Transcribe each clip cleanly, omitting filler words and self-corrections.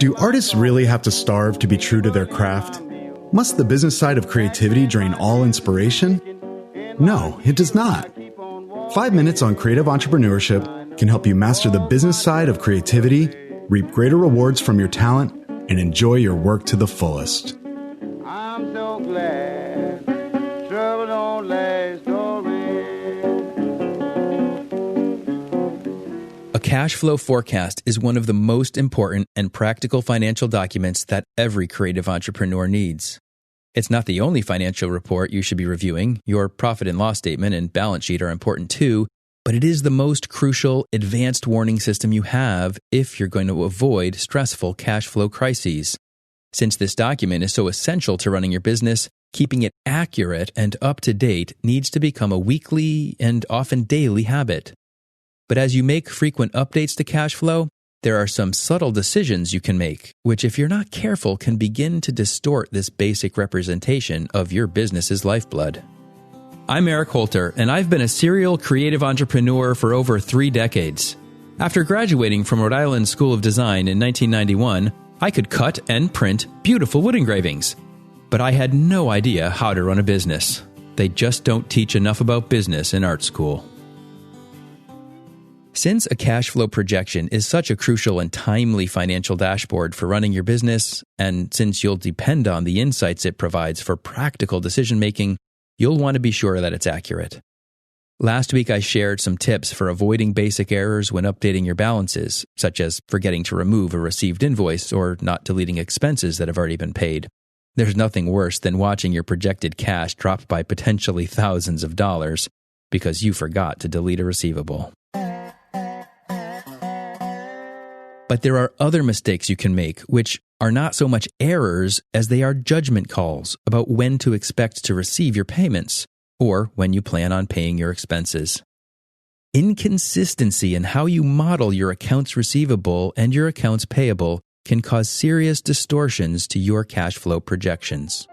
Do artists really have to starve to be true to their craft? Must the business side of creativity drain all inspiration? No, it does not. 5 minutes on creative entrepreneurship can help you master the business side of creativity, reap greater rewards from your talent, and enjoy your work to the fullest. I'm so glad trouble don't last always. A cash flow forecast is one of the most important and practical financial documents that every creative entrepreneur needs. It's not the only financial report you should be reviewing. Your profit and loss statement and balance sheet are important too, but it is the most crucial advanced warning system you have if you're going to avoid stressful cash flow crises. Since this document is so essential to running your business, keeping it accurate and up to date needs to become a weekly and often daily habit. But as you make frequent updates to cash flow, there are some subtle decisions you can make, which if you're not careful can begin to distort this basic representation of your business's lifeblood. I'm Eric Holter, and I've been a serial creative entrepreneur for over 3 decades. After graduating from Rhode Island School of Design in 1991, I could cut and print beautiful wood engravings. But I had no idea how to run a business. They just don't teach enough about business in art school. Since a cash flow projection is such a crucial and timely financial dashboard for running your business, and since you'll depend on the insights it provides for practical decision-making, you'll want to be sure that it's accurate. Last week I shared some tips for avoiding basic errors when updating your balances, such as forgetting to remove a received invoice or not deleting expenses that have already been paid. There's nothing worse than watching your projected cash drop by potentially thousands of dollars because you forgot to delete a receivable. But there are other mistakes you can make, which are not so much errors as they are judgment calls about when to expect to receive your payments, or when you plan on paying your expenses. Inconsistency in how you model your accounts receivable and your accounts payable can cause serious distortions to your cash flow projections.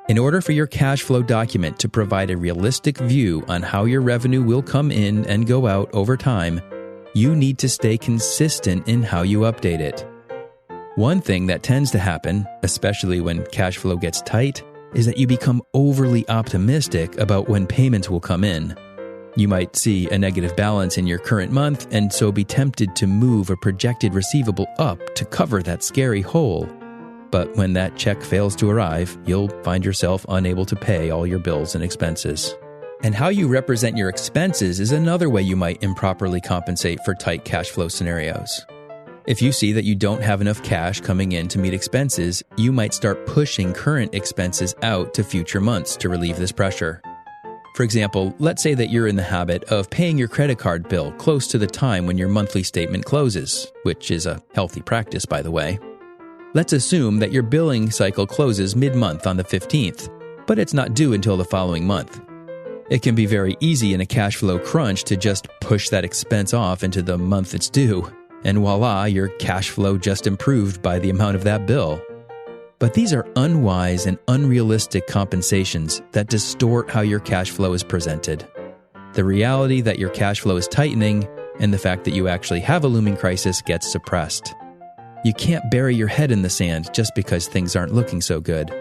In order for your cash flow document to provide a realistic view on how your revenue will come in and go out over time, you need to stay consistent in how you update it. One thing that tends to happen, especially when cash flow gets tight, is that you become overly optimistic about when payments will come in. You might see a negative balance in your current month and so be tempted to move a projected receivable up to cover that scary hole. But when that check fails to arrive, you'll find yourself unable to pay all your bills and expenses. And how you represent your expenses is another way you might improperly compensate for tight cash flow scenarios. If you see that you don't have enough cash coming in to meet expenses, you might start pushing current expenses out to future months to relieve this pressure. For example, let's say that you're in the habit of paying your credit card bill close to the time when your monthly statement closes, which is a healthy practice, by the way. Let's assume that your billing cycle closes mid-month on the 15th, but it's not due until the following month. It can be very easy in a cash flow crunch to just push that expense off into the month it's due, and voila, your cash flow just improved by the amount of that bill. But these are unwise and unrealistic compensations that distort how your cash flow is presented. The reality that your cash flow is tightening and the fact that you actually have a looming crisis gets suppressed. You can't bury your head in the sand just because things aren't looking so good.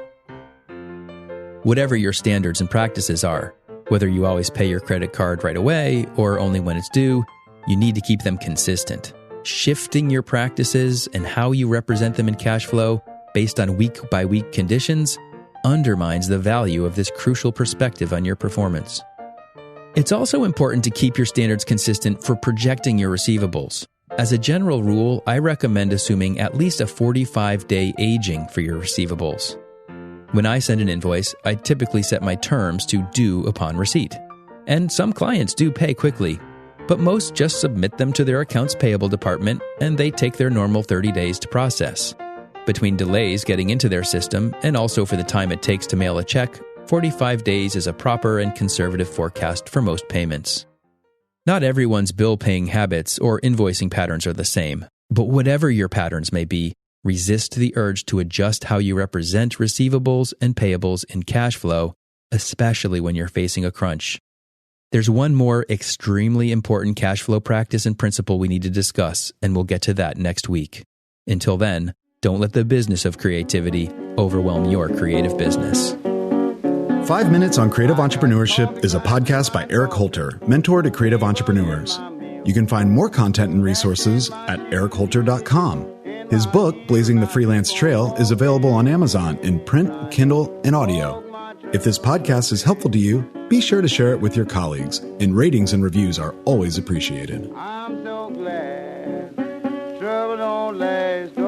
Whatever your standards and practices are, whether you always pay your credit card right away or only when it's due, you need to keep them consistent. Shifting your practices and how you represent them in cash flow based on week-by-week conditions undermines the value of this crucial perspective on your performance. It's also important to keep your standards consistent for projecting your receivables. As a general rule, I recommend assuming at least a 45-day aging for your receivables. When I send an invoice, I typically set my terms to due upon receipt. And some clients do pay quickly, but most just submit them to their accounts payable department and they take their normal 30 days to process. Between delays getting into their system and also for the time it takes to mail a check, 45 days is a proper and conservative forecast for most payments. Not everyone's bill-paying habits or invoicing patterns are the same, but whatever your patterns may be, resist the urge to adjust how you represent receivables and payables in cash flow, especially when you're facing a crunch. There's one more extremely important cash flow practice and principle we need to discuss, and we'll get to that next week. Until then, don't let the business of creativity overwhelm your creative business. 5 Minutes on Creative Entrepreneurship is a podcast by Eric Holter, mentor to creative entrepreneurs. You can find more content and resources at erichholter.com. His book, Blazing the Freelance Trail, is available on Amazon in print, Kindle, and audio. If this podcast is helpful to you, be sure to share it with your colleagues, and ratings and reviews are always appreciated. I'm so glad trouble don't last.